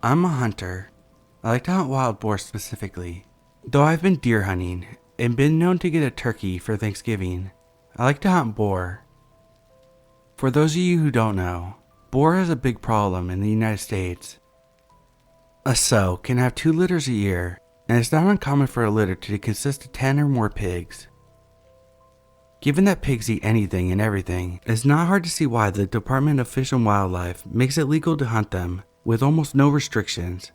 I'm a hunter. I like to hunt wild boar specifically. Though I've been deer hunting and been known to get a turkey for Thanksgiving, I like to hunt boar. For those of you who don't know, boar is a big problem in the United States. A sow can have 2 litters a year, and it's not uncommon for a litter to consist of 10 or more pigs. Given that pigs eat anything and everything, it's not hard to see why the Department of Fish and Wildlife makes it legal to hunt them with almost no restrictions.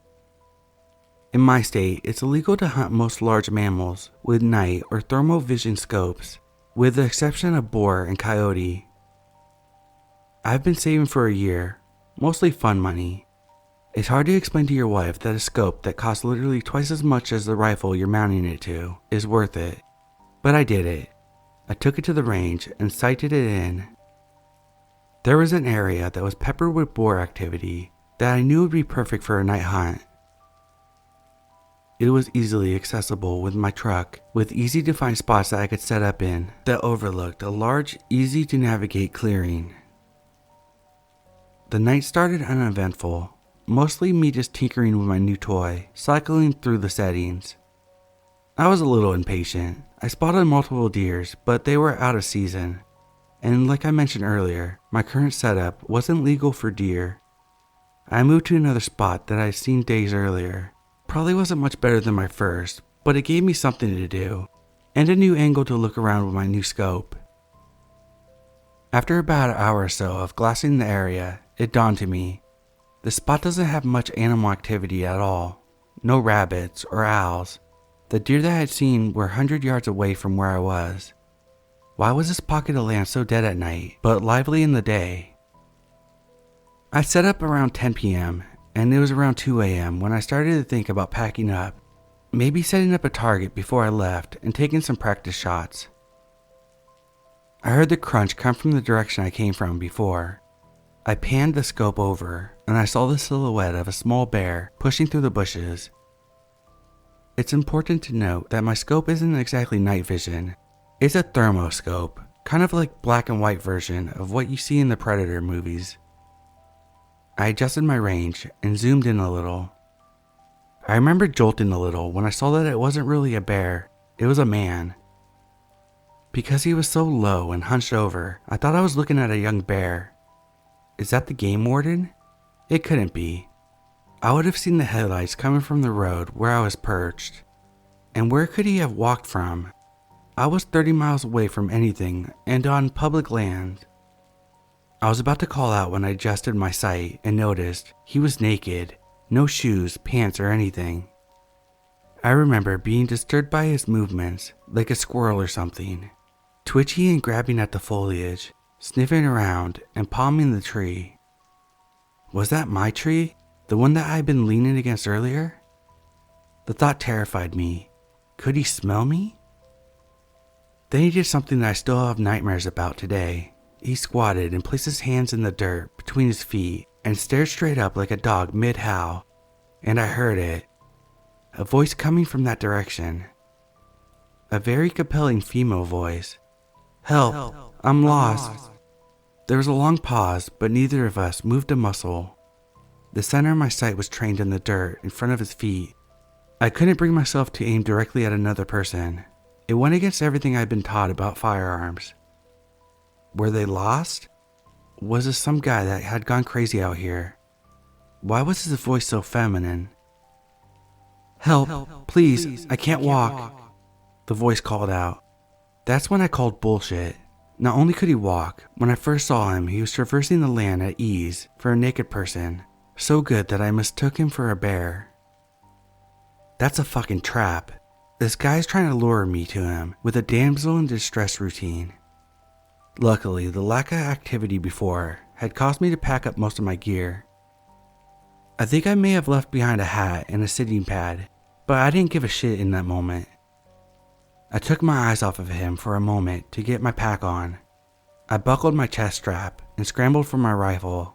In my state, it's illegal to hunt most large mammals with night or thermal vision scopes, with the exception of boar and coyote. I've been saving for a year, mostly fun money. It's hard to explain to your wife that a scope that costs literally twice as much as the rifle you're mounting it to is worth it, but I did it. I took it to the range and sighted it in. There was an area that was peppered with boar activity that I knew would be perfect for a night hunt. It was easily accessible with my truck, with easy to find spots that I could set up in that overlooked a large, easy to navigate clearing. The night started uneventful, mostly me just tinkering with my new toy, cycling through the settings. I was a little impatient. I spotted multiple deers, but they were out of season. And like I mentioned earlier, my current setup wasn't legal for deer. I moved to another spot that I'd seen days earlier. Probably wasn't much better than my first, but it gave me something to do, and a new angle to look around with my new scope. After about an hour or so of glassing the area, it dawned to me. The spot doesn't have much animal activity at all. No rabbits or owls. The deer that I had seen were 100 yards away from where I was. Why was this pocket of land so dead at night, but lively in the day? I set up around 10 p.m., and it was around 2 a.m. when I started to think about packing up, maybe setting up a target before I left and taking some practice shots. I heard the crunch come from the direction I came from before. I panned the scope over, and I saw the silhouette of a small bear pushing through the bushes. It's important to note that my scope isn't exactly night vision. It's a thermoscope, kind of like black and white version of what you see in the Predator movies. I adjusted my range and zoomed in a little. I remember jolting a little when I saw that it wasn't really a bear, it was a man. Because he was so low and hunched over, I thought I was looking at a young bear. Is that the game warden? It couldn't be. I would have seen the headlights coming from the road where I was perched. And where could he have walked from? I was 30 miles away from anything and on public land. I was about to call out when I adjusted my sight and noticed he was naked, no shoes, pants, or anything. I remember being disturbed by his movements, like a squirrel or something, twitchy and grabbing at the foliage, sniffing around and palming the tree. Was that my tree? The one that I'd been leaning against earlier? The thought terrified me. Could he smell me? Then he did something that I still have nightmares about today. He squatted and placed his hands in the dirt between his feet and stared straight up like a dog mid-howl. And I heard it. A voice coming from that direction. A very compelling female voice. Help, I'm lost. There was a long pause, but neither of us moved a muscle. The center of my sight was trained in the dirt in front of his feet. I couldn't bring myself to aim directly at another person. It went against everything I'd been taught about firearms. Were they lost? Was this some guy that had gone crazy out here? Why was his voice so feminine? Help, please, I can't walk. The voice called out. That's when I called bullshit. Not only could he walk, when I first saw him, he was traversing the land at ease for a naked person. So good that I mistook him for a bear. That's a fucking trap. This guy's trying to lure me to him with a damsel in distress routine. Luckily, the lack of activity before had caused me to pack up most of my gear. I think I may have left behind a hat and a sitting pad, but I didn't give a shit in that moment. I took my eyes off of him for a moment to get my pack on. I buckled my chest strap and scrambled for my rifle.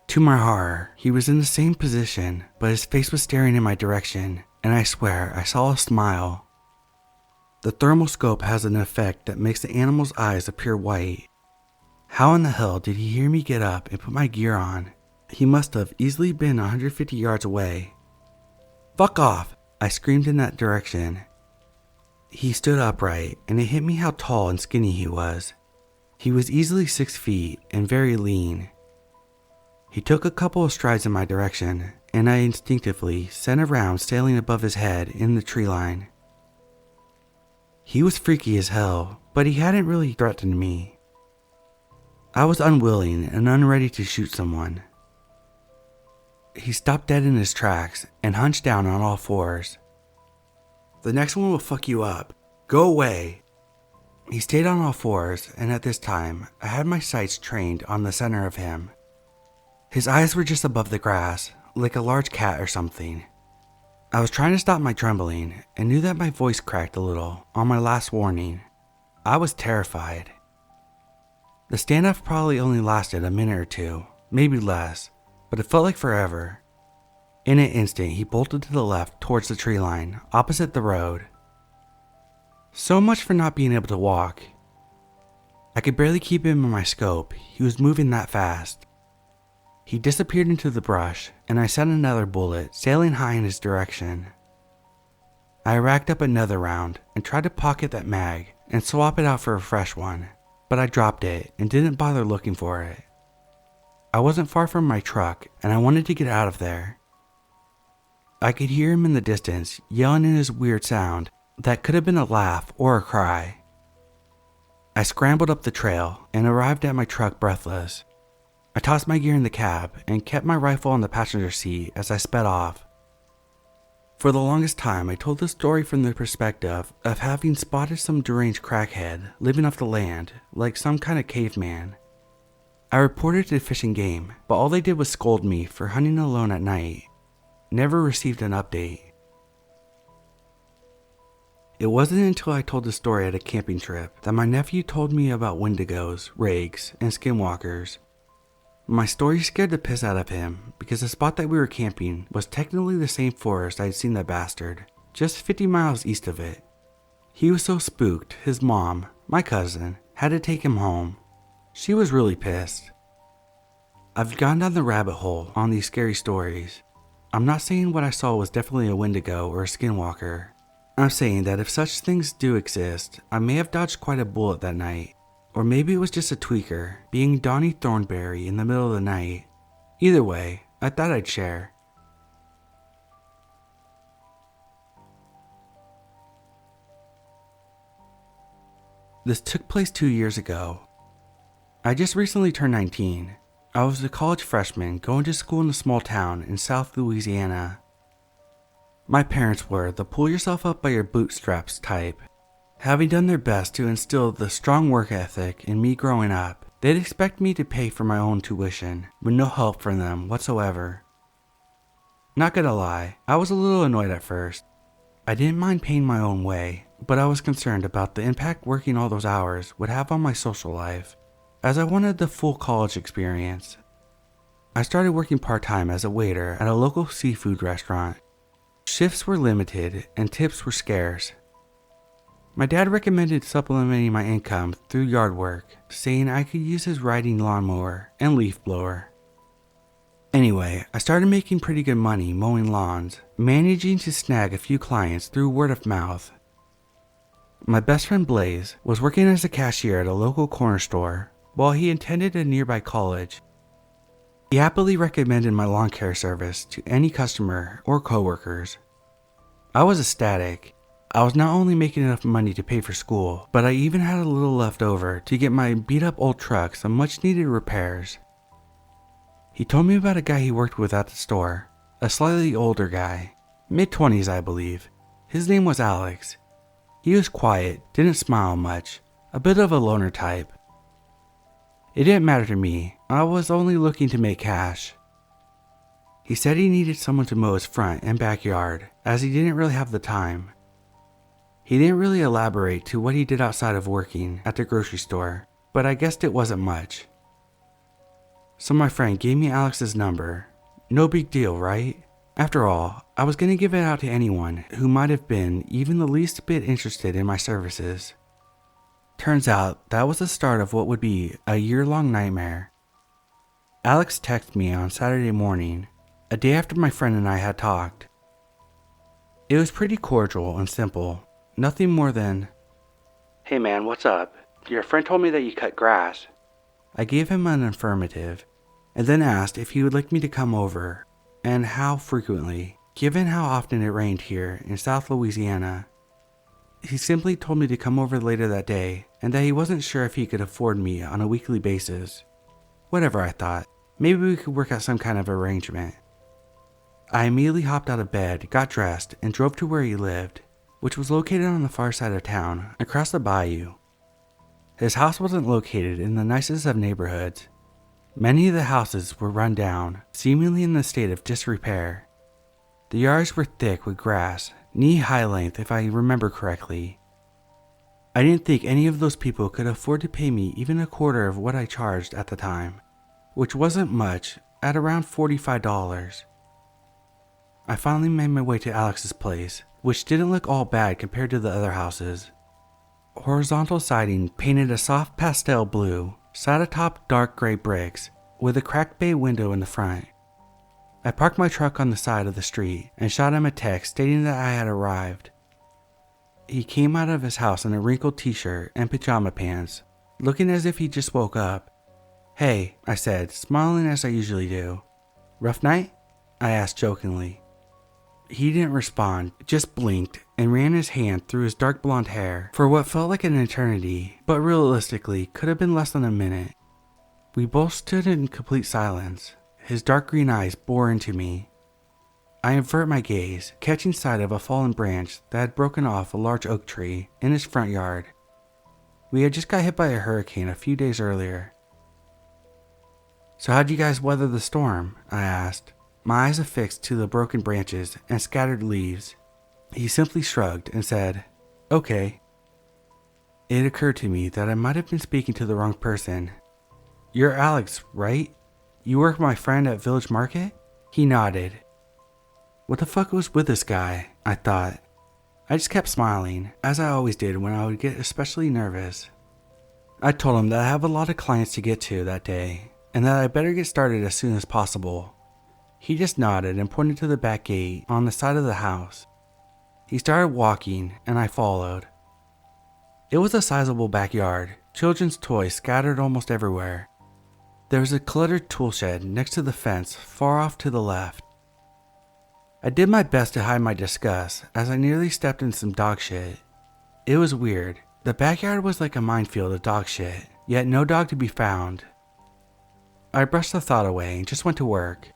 To my horror, he was in the same position, but his face was staring in my direction, and I swear I saw a smile. The thermal scope has an effect that makes the animal's eyes appear white. How in the hell did he hear me get up and put my gear on? He must have easily been 150 yards away. "Fuck off!" I screamed in that direction. He stood upright, and it hit me how tall and skinny he was. He was easily 6 feet and very lean. He took a couple of strides in my direction, and I instinctively sent a round sailing above his head in the tree line. He was freaky as hell, but he hadn't really threatened me. I was unwilling and unready to shoot someone. He stopped dead in his tracks and hunched down on all fours. "The next one will fuck you up. Go away." He stayed on all fours, and at this time, I had my sights trained on the center of him. His eyes were just above the grass, like a large cat or something. I was trying to stop my trembling and knew that my voice cracked a little on my last warning. I was terrified. The standoff probably only lasted a minute or two, maybe less, but it felt like forever. In an instant, he bolted to the left towards the tree line, opposite the road. So much for not being able to walk. I could barely keep him in my scope, he was moving that fast. He disappeared into the brush, and I sent another bullet sailing high in his direction. I racked up another round and tried to pocket that mag and swap it out for a fresh one, but I dropped it and didn't bother looking for it. I wasn't far from my truck, and I wanted to get out of there. I could hear him in the distance, yelling in his weird sound that could have been a laugh or a cry. I scrambled up the trail and arrived at my truck breathless. I tossed my gear in the cab and kept my rifle on the passenger seat as I sped off. For the longest time, I told the story from the perspective of having spotted some deranged crackhead living off the land, like some kind of caveman. I reported to Fish and Game, but all they did was scold me for hunting alone at night. Never received an update. It wasn't until I told the story at a camping trip that my nephew told me about wendigos, rakes, and skinwalkers. My story scared the piss out of him because the spot that we were camping was technically the same forest I had seen that bastard, just 50 miles east of it. He was so spooked, his mom, my cousin, had to take him home. She was really pissed. I've gone down the rabbit hole on these scary stories. I'm not saying what I saw was definitely a wendigo or a skinwalker. I'm saying that if such things do exist, I may have dodged quite a bullet that night. Or maybe it was just a tweaker, being Donnie Thornberry in the middle of the night. Either way, I thought I'd share. This took place 2 years ago. I just recently turned 19. I was a college freshman going to school in a small town in South Louisiana. My parents were the pull yourself up by your bootstraps type. Having done their best to instill the strong work ethic in me growing up, they'd expect me to pay for my own tuition, with no help from them whatsoever. Not gonna lie, I was a little annoyed at first. I didn't mind paying my own way, but I was concerned about the impact working all those hours would have on my social life, as I wanted the full college experience. I started working part-time as a waiter at a local seafood restaurant. Shifts were limited and tips were scarce. My dad recommended supplementing my income through yard work, saying I could use his riding lawnmower and leaf blower. Anyway, I started making pretty good money mowing lawns, managing to snag a few clients through word of mouth. My best friend Blaze was working as a cashier at a local corner store while he attended a nearby college. He happily recommended my lawn care service to any customer or coworkers. I was ecstatic. I was not only making enough money to pay for school, but I even had a little left over to get my beat up old truck some much needed repairs. He told me about a guy he worked with at the store, a slightly older guy, mid-20s I believe. His name was Alex. He was quiet, didn't smile much, a bit of a loner type. It didn't matter to me, I was only looking to make cash. He said he needed someone to mow his front and backyard, as he didn't really have the time. He didn't really elaborate to what he did outside of working at the grocery store, but I guessed it wasn't much. So my friend gave me Alex's number. No big deal, right? After all, I was going to give it out to anyone who might have been even the least bit interested in my services. Turns out that was the start of what would be a year-long nightmare. Alex texted me on Saturday morning, a day after my friend and I had talked. It was pretty cordial and simple, nothing more than, "Hey man, what's up? Your friend told me that you cut grass." I gave him an affirmative, and then asked if he would like me to come over, and how frequently, given how often it rained here in South Louisiana. He simply told me to come over later that day, and that he wasn't sure if he could afford me on a weekly basis. Whatever, I thought. Maybe we could work out some kind of arrangement. I immediately hopped out of bed, got dressed, and drove to where he lived, which was located on the far side of town, across the bayou. His house wasn't located in the nicest of neighborhoods. Many of the houses were run down, seemingly in a state of disrepair. The yards were thick with grass, knee-high length if I remember correctly. I didn't think any of those people could afford to pay me even a quarter of what I charged at the time, which wasn't much, at around $45. I finally made my way to Alex's place, which didn't look all bad compared to the other houses. Horizontal siding painted a soft pastel blue, sat atop dark gray bricks, with a cracked bay window in the front. I parked my truck on the side of the street and shot him a text stating that I had arrived. He came out of his house in a wrinkled t-shirt and pajama pants, looking as if he just woke up. "Hey," I said, smiling as I usually do. "Rough night?" I asked jokingly. He didn't respond, just blinked and ran his hand through his dark blonde hair for what felt like an eternity, but realistically could have been less than a minute. We both stood in complete silence. His dark green eyes bore into me. I avert my gaze, catching sight of a fallen branch that had broken off a large oak tree in his front yard. We had just got hit by a hurricane a few days earlier. "So how'd you guys weather the storm?" I asked, my eyes affixed to the broken branches and scattered leaves. He simply shrugged and said, "Okay." It occurred to me that I might have been speaking to the wrong person. "You're Alex, right? You work with my friend at Village Market?" He nodded. What the fuck was with this guy? I thought. I just kept smiling, as I always did when I would get especially nervous. I told him that I have a lot of clients to get to that day, and that I better get started as soon as possible. He just nodded and pointed to the back gate on the side of the house. He started walking, and I followed. It was a sizable backyard, children's toys scattered almost everywhere. There was a cluttered tool shed next to the fence far off to the left. I did my best to hide my disgust as I nearly stepped in some dog shit. It was weird. The backyard was like a minefield of dog shit, yet no dog to be found. I brushed the thought away and just went to work.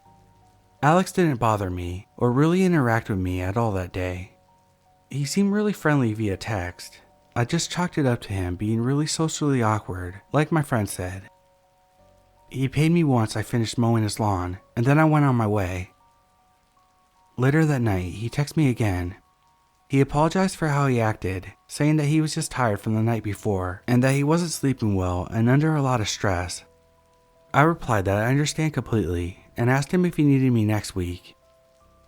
Alex didn't bother me or really interact with me at all that day. He seemed really friendly via text. I just chalked it up to him being really socially awkward, like my friend said. He paid me once I finished mowing his lawn, and then I went on my way. Later that night, he texted me again. He apologized for how he acted, saying that he was just tired from the night before and that he wasn't sleeping well and under a lot of stress. I replied that I understand completely and asked him if he needed me next week.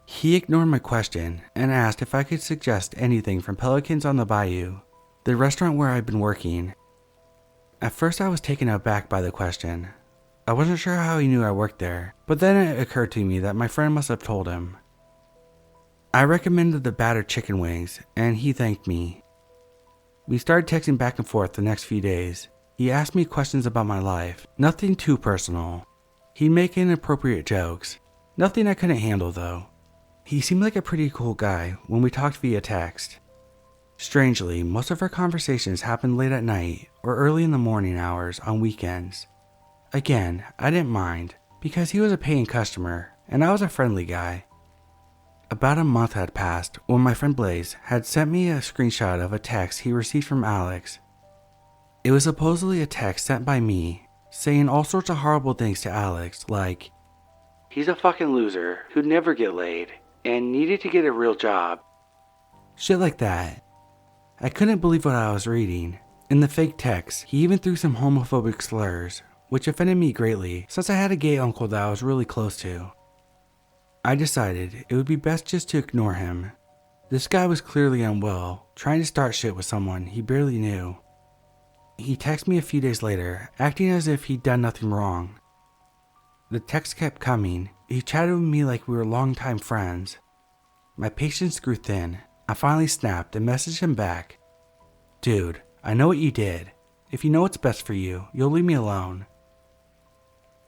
He ignored my question and asked if I could suggest anything from Pelicans on the Bayou, the restaurant where I'd been working. At first I was taken aback by the question. I wasn't sure how he knew I worked there, but then it occurred to me that my friend must have told him. I recommended the battered chicken wings, and he thanked me. We started texting back and forth the next few days. He asked me questions about my life, nothing too personal. He'd make inappropriate jokes, nothing I couldn't handle though. He seemed like a pretty cool guy when we talked via text. Strangely, most of our conversations happened late at night or early in the morning hours on weekends. Again, I didn't mind, because he was a paying customer, and I was a friendly guy. About a month had passed when my friend Blaze had sent me a screenshot of a text he received from Alex. It was supposedly a text sent by me, saying all sorts of horrible things to Alex, like, "He's a fucking loser who'd never get laid, and needed to get a real job." Shit like that. I couldn't believe what I was reading. In the fake text, he even threw some homophobic slurs, which offended me greatly since I had a gay uncle that I was really close to. I decided it would be best just to ignore him. This guy was clearly unwell, trying to start shit with someone he barely knew. He texted me a few days later, acting as if he'd done nothing wrong. The text kept coming. He chatted with me like we were longtime friends. My patience grew thin. I finally snapped and messaged him back. Dude, I know what you did. If you know what's best for you, you'll leave me alone.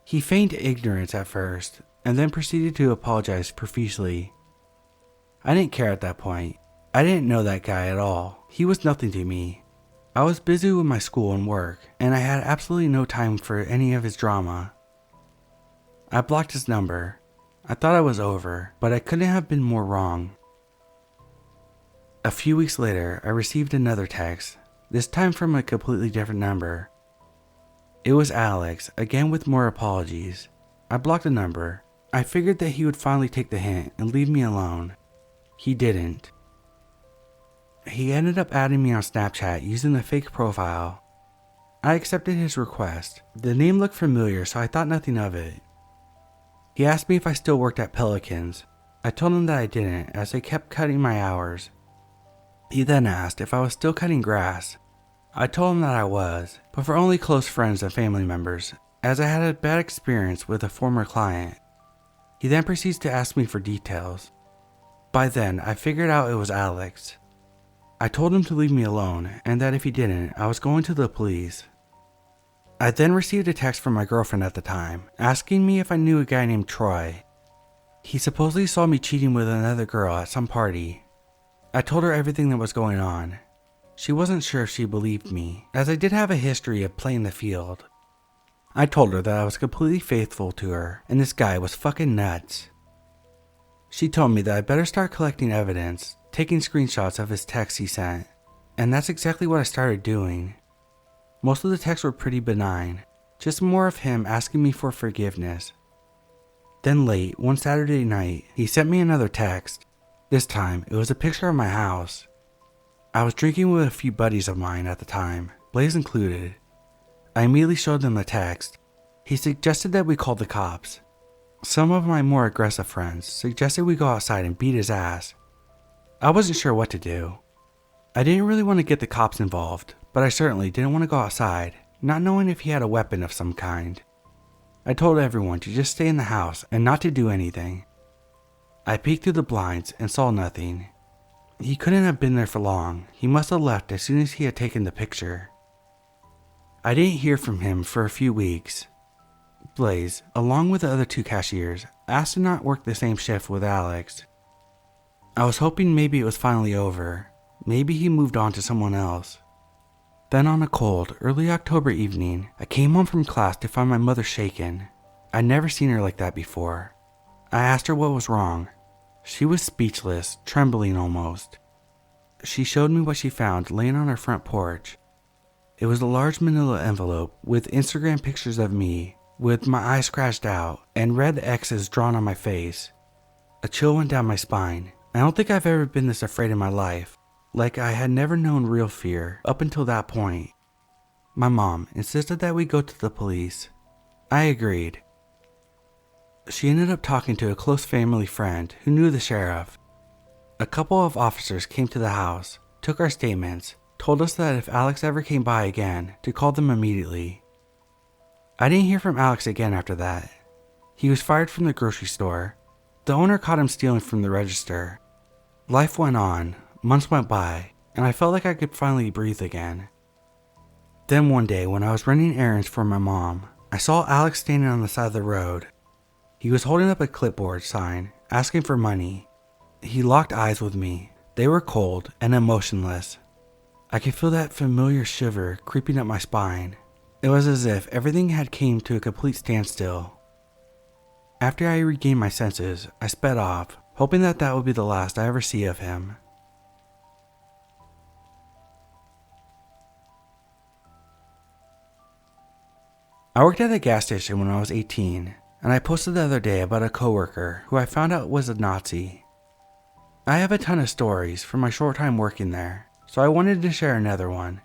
He feigned ignorance at first, and then proceeded to apologize profusely. I didn't care at that point. I didn't know that guy at all. He was nothing to me. I was busy with my school and work, and I had absolutely no time for any of his drama. I blocked his number. I thought I was over, but I couldn't have been more wrong. A few weeks later, I received another text, this time from a completely different number. It was Alex, again with more apologies. I blocked the number. I figured that he would finally take the hint and leave me alone. He didn't. He ended up adding me on Snapchat using a fake profile. I accepted his request. The name looked familiar, so I thought nothing of it. He asked me if I still worked at Pelicans. I told him that I didn't, as they kept cutting my hours. He then asked if I was still cutting grass. I told him that I was, but for only close friends and family members, as I had a bad experience with a former client. He then proceeds to ask me for details. By then, I figured out it was Alex. I told him to leave me alone, and that if he didn't, I was going to the police. I then received a text from my girlfriend at the time, asking me if I knew a guy named Troy. He supposedly saw me cheating with another girl at some party. I told her everything that was going on. She wasn't sure if she believed me, as I did have a history of playing the field. I told her that I was completely faithful to her, and this guy was fucking nuts. She told me that I better start collecting evidence, taking screenshots of his texts he sent, and that's exactly what I started doing. Most of the texts were pretty benign, just more of him asking me for forgiveness. Then late, one Saturday night, he sent me another text. This time, it was a picture of my house. I was drinking with a few buddies of mine at the time, Blaze included. I immediately showed them the text. He suggested that we call the cops. Some of my more aggressive friends suggested we go outside and beat his ass. I wasn't sure what to do. I didn't really want to get the cops involved, but I certainly didn't want to go outside, not knowing if he had a weapon of some kind. I told everyone to just stay in the house and not to do anything. I peeked through the blinds and saw nothing. He couldn't have been there for long. He must have left as soon as he had taken the picture. I didn't hear from him for a few weeks. Blaze, along with the other two cashiers, asked to not work the same shift with Alex. I was hoping maybe it was finally over. Maybe he moved on to someone else. Then on a cold, early October evening, I came home from class to find my mother shaken. I'd never seen her like that before. I asked her what was wrong. She was speechless, trembling almost. She showed me what she found laying on her front porch. It was a large manila envelope with Instagram pictures of me, with my eyes scratched out and red X's drawn on my face. A chill went down my spine. I don't think I've ever been this afraid in my life. Like I had never known real fear up until that point. My mom insisted that we go to the police. I agreed. She ended up talking to a close family friend who knew the sheriff. A couple of officers came to the house, took our statements, told us that if Alex ever came by again, to call them immediately. I didn't hear from Alex again after that. He was fired from the grocery store. The owner caught him stealing from the register. Life went on, months went by, and I felt like I could finally breathe again. Then one day when I was running errands for my mom, I saw Alex standing on the side of the road. He was holding up a clipboard sign, asking for money. He locked eyes with me. They were cold and emotionless. I could feel that familiar shiver creeping up my spine. It was as if everything had come to a complete standstill. After I regained my senses, I sped off, hoping that would be the last I ever see of him. I worked at a gas station when I was 18, and I posted the other day about a coworker who I found out was a Nazi. I have a ton of stories from my short time working there, so I wanted to share another one.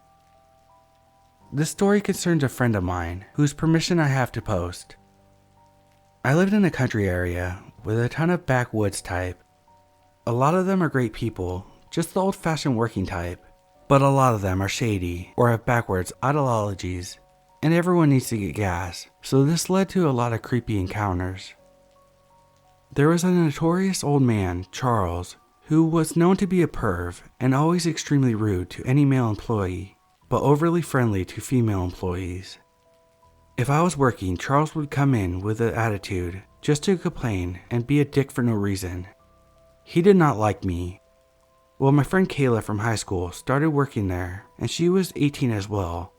This story concerns a friend of mine whose permission I have to post. I lived in a country area with a ton of backwoods type. A lot of them are great people, just the old-fashioned working type, but a lot of them are shady or have backwards ideologies. and everyone needs to get gas, so this led to a lot of creepy encounters. There was a notorious old man, Charles, who was known to be a perv and always extremely rude to any male employee, but overly friendly to female employees. If I was working, Charles would come in with an attitude just to complain and be a dick for no reason. He did not like me. Well, my friend KiII from high school started working there, and she was 18 as well.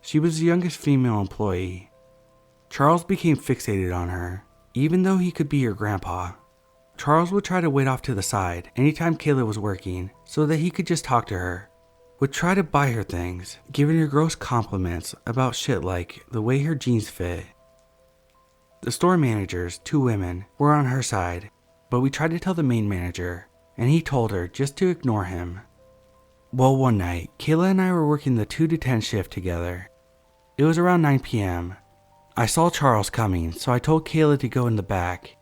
She was the youngest female employee. Charles became fixated on her, even though he could be her grandpa. Charles would try to wait off to the side anytime KiII was working so that he could just talk to her. Would try to buy her things, giving her gross compliments about shit like the way her jeans fit. The store managers, 2 women, were on her side, but we tried to tell the main manager, and he told her just to ignore him. Well, one night, KiII and I were working the 2 to 10 shift together. It was around 9 p.m. I saw Charles coming, so I told KiII to go in the back.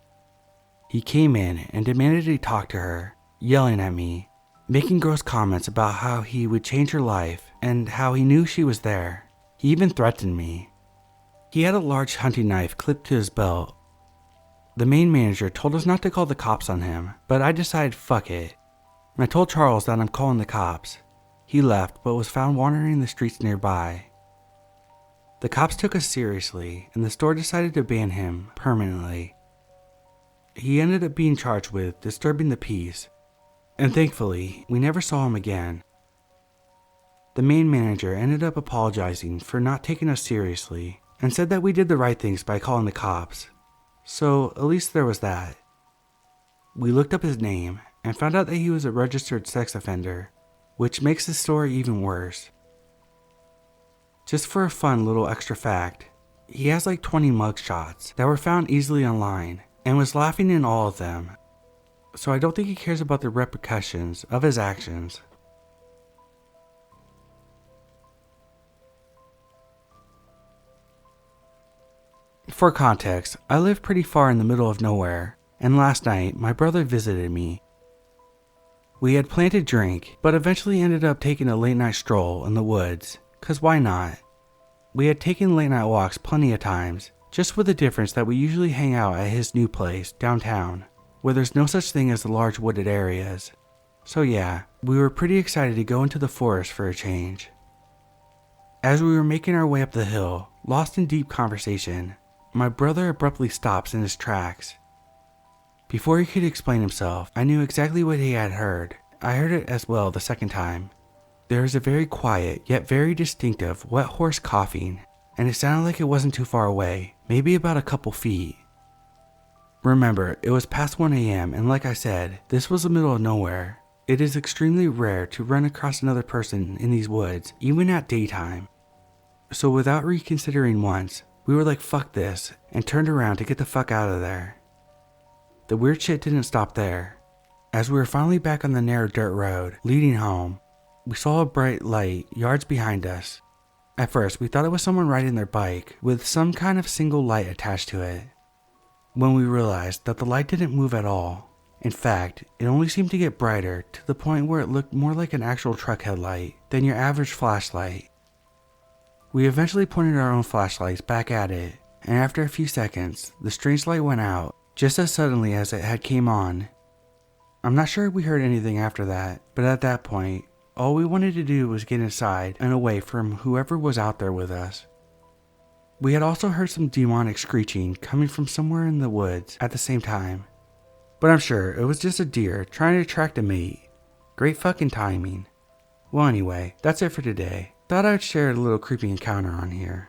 He came in and demanded to talk to her, yelling at me, making gross comments about how he would change her life and how he knew she was there. He even threatened me. He had a large hunting knife clipped to his belt. The main manager told us not to call the cops on him, but I decided fuck it. I told Charles that I'm calling the cops. He left but was found wandering the streets nearby. The cops took us seriously and the store decided to ban him permanently. He ended up being charged with disturbing the peace, and thankfully, we never saw him again. The main manager ended up apologizing for not taking us seriously and said that we did the right things by calling the cops. So at least there was that. We looked up his name and found out that he was a registered sex offender, which makes the story even worse. Just for a fun little extra fact, he has like 20 mugshots that were found easily online and was laughing in all of them. So I don't think he cares about the repercussions of his actions. For context, I live pretty far in the middle of nowhere, and last night my brother visited me. We had planned to drink, but eventually ended up taking a late night stroll in the woods, cause why not? We had taken late night walks plenty of times, just with the difference that we usually hang out at his new place downtown, where there's no such thing as the large wooded areas. So yeah, we were pretty excited to go into the forest for a change. As we were making our way up the hill, lost in deep conversation, my brother abruptly stops in his tracks. Before he could explain himself, I knew exactly what he had heard. I heard it as well the second time. There was a very quiet, yet very distinctive, wet horse coughing, and it sounded like it wasn't too far away, maybe about a couple feet. Remember, it was past 1 a.m. and like I said, this was the middle of nowhere. It is extremely rare to run across another person in these woods, even at daytime. So without reconsidering once, we were like fuck this, and turned around to get the fuck out of there. The weird shit didn't stop there. As we were finally back on the narrow dirt road leading home, we saw a bright light yards behind us. At first, we thought it was someone riding their bike with some kind of single light attached to it. When we realized that the light didn't move at all. In fact, it only seemed to get brighter to the point where it looked more like an actual truck headlight than your average flashlight. We eventually pointed our own flashlights back at it, and after a few seconds, the strange light went out just as suddenly as it had came on. I'm not sure we heard anything after that, but at that point, all we wanted to do was get inside and away from whoever was out there with us. We had also heard some demonic screeching coming from somewhere in the woods at the same time, but I'm sure it was just a deer trying to attract a mate. Great fucking timing. Well anyway, that's it for today. Thought I'd share a little creepy encounter on here.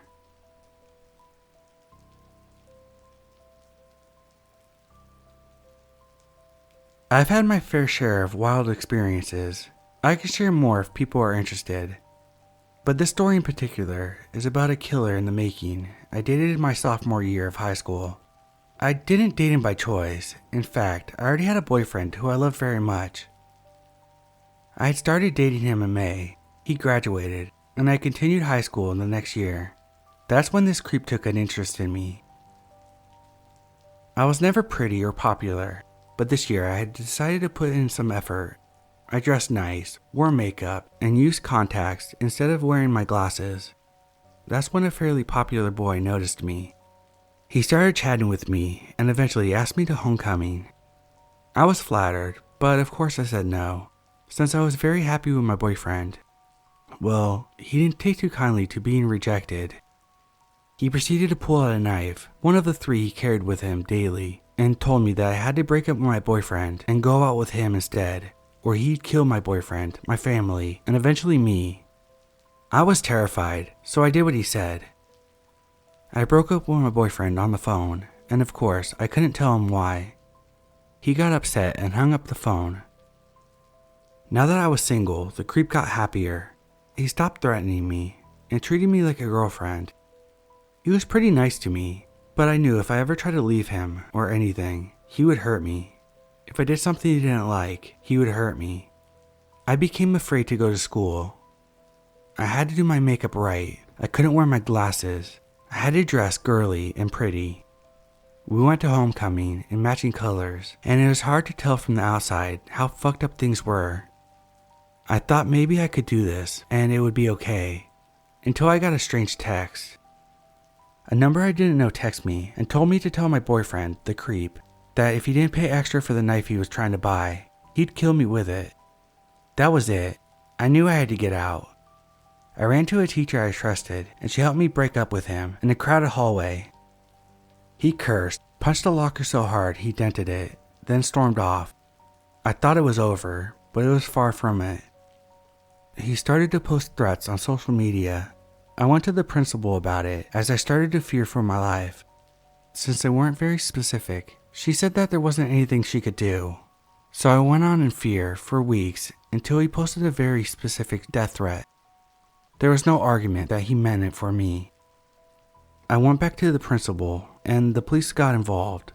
I've had my fair share of wild experiences. I can share more if people are interested. But this story in particular is about a killer in the making I dated in my sophomore year of high school. I didn't date him by choice. In fact, I already had a boyfriend who I loved very much. I had started dating him in May. He graduated, and I continued high school in the next year. That's when this creep took an interest in me. I was never pretty or popular, but this year I had decided to put in some effort. I dressed nice, wore makeup, and used contacts instead of wearing my glasses. that's when a fairly popular boy noticed me. He started chatting with me and eventually asked me to homecoming. I was flattered, but of course I said no, since I was very happy with my boyfriend. Well, he didn't take too kindly to being rejected. He proceeded to pull out a knife, one of the 3 he carried with him daily, and told me that I had to break up with my boyfriend and go out with him instead, or he'd kill my boyfriend, my family, and eventually me. I was terrified, so I did what he said. I broke up with my boyfriend on the phone, and of course I couldn't tell him why. He got upset and hung up the phone. Now that I was single, the creep got happier. He stopped threatening me and treated me like a girlfriend. He was pretty nice to me, but I knew if I ever tried to leave him or anything, he would hurt me. If I did something he didn't like, he would hurt me. I became afraid to go to school. I had to do my makeup right. I couldn't wear my glasses. I had to dress girly and pretty. We went to homecoming in matching colors, and it was hard to tell from the outside how fucked up things were. I thought maybe I could do this and it would be okay, until I got a strange text. A number I didn't know texted me and told me to tell my boyfriend, the creep, that if he didn't pay extra for the knife he was trying to buy, he'd kill me with it. That was it. I knew I had to get out. I ran to a teacher I trusted, and she helped me break up with him in a crowded hallway. He cursed, punched the locker so hard he dented it, then stormed off. I thought it was over, but it was far from it. He started to post threats on social media. I went to the principal about it as I started to fear for my life. Since they weren't very specific, she said that there wasn't anything she could do. So I went on in fear for weeks until he posted a very specific death threat. There was no argument that he meant it for me. I went back to the principal and the police got involved.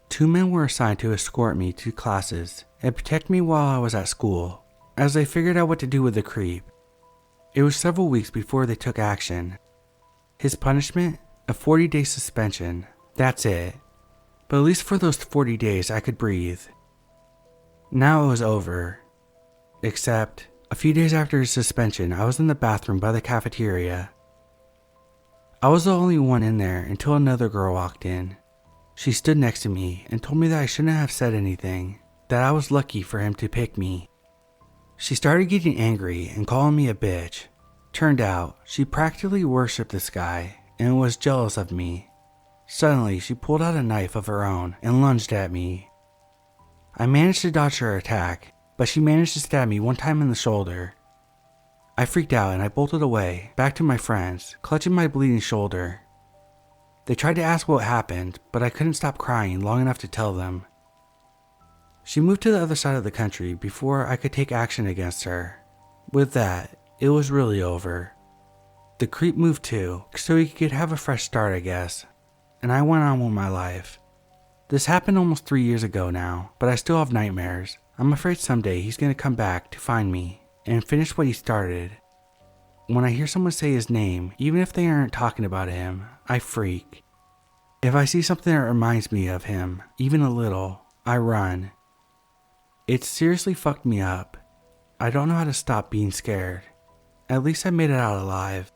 2 men were assigned to escort me to classes and protect me while I was at school, as they figured out what to do with the creep. It was several weeks before they took action. His punishment? A 40-day suspension. That's it. But at least for those 40 days I could breathe. Now it was over. Except, a few days after his suspension, I was in the bathroom by the cafeteria. I was the only one in there until another girl walked in. She stood next to me and told me that I shouldn't have said anything, that I was lucky for him to pick me. She started getting angry and calling me a bitch. Turned out, she practically worshipped this guy and was jealous of me. Suddenly, she pulled out a knife of her own and lunged at me. I managed to dodge her attack, but she managed to stab me one time in the shoulder. I freaked out and I bolted away, back to my friends, clutching my bleeding shoulder. They tried to ask what happened, but I couldn't stop crying long enough to tell them. She moved to the other side of the country before I could take action against her. With that, it was really over. The creep moved too, so he could have a fresh start, I guess, and I went on with my life. This happened almost 3 years ago now, but I still have nightmares. I'm afraid someday he's gonna come back to find me and finish what he started. When I hear someone say his name, even if they aren't talking about him, I freak. If I see something that reminds me of him, even a little, I run. It seriously fucked me up. I don't know how to stop being scared. At least I made it out alive.